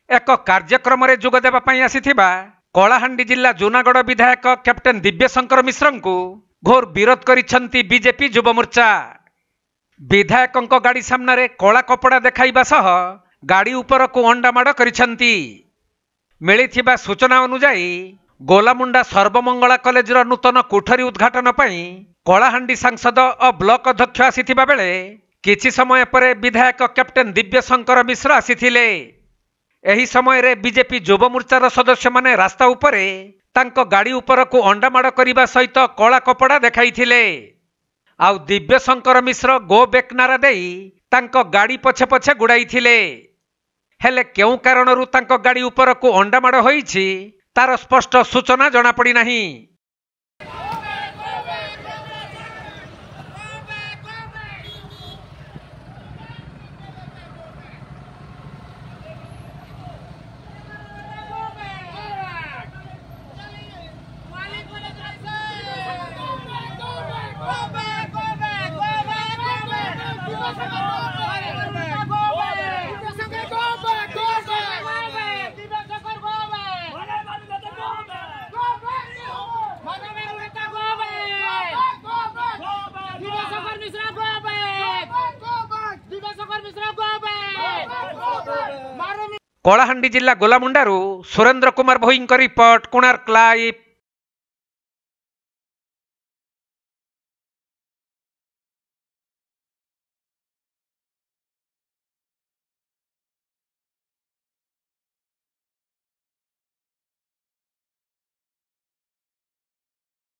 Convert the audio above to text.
एक कार्यक्रम रे जोग देबा पई आसीथिबा कलाहांडी जिला जूनागढ़ विधायक कैप्टेन दिव्यशंकर मिश्र को घोर विरोध करिसेंती बीजेपी युव मोर्चा। विधायकों गाड़ी सामने कला कपड़ा देखाइबा सह गाड़ी उपर को अंडामाड़ करिसेंती। मिलिथिबा सूचना अनुसार गोलामुंडा सर्वमंगला कॉलेज रो नूतन कोठरी उद्घाटन पई कलाहांडी सांसद और ब्लॉक अध्यक्ष आसीथिबा बेले किछि समय परे विधायक कैप्टेन दिव्यशंकर मिश्र आसीथिले। एही समय रे बीजेपी युव मोर्चार सदस्य माने रास्ता उपरे तांको गाड़ी उपर को अंडामाड़ करने सहित कला कपड़ा देखाइथिले। आउ दिव्यशंकर मिश्र गो बैक नारा देई तांको गाड़ी पछे पछे गुड़ाइथिले। हेले केउ कारणरू तांको गाड़ी उपर को अंडामाड़ होईछि तार स्पष्ट सूचना जଣା पड़ी नाही। कलाहांडी जिला गोलामुंडारू सुरेंद्र कुमार भोईंक रिपोर्ट, कोणार्क लाइव।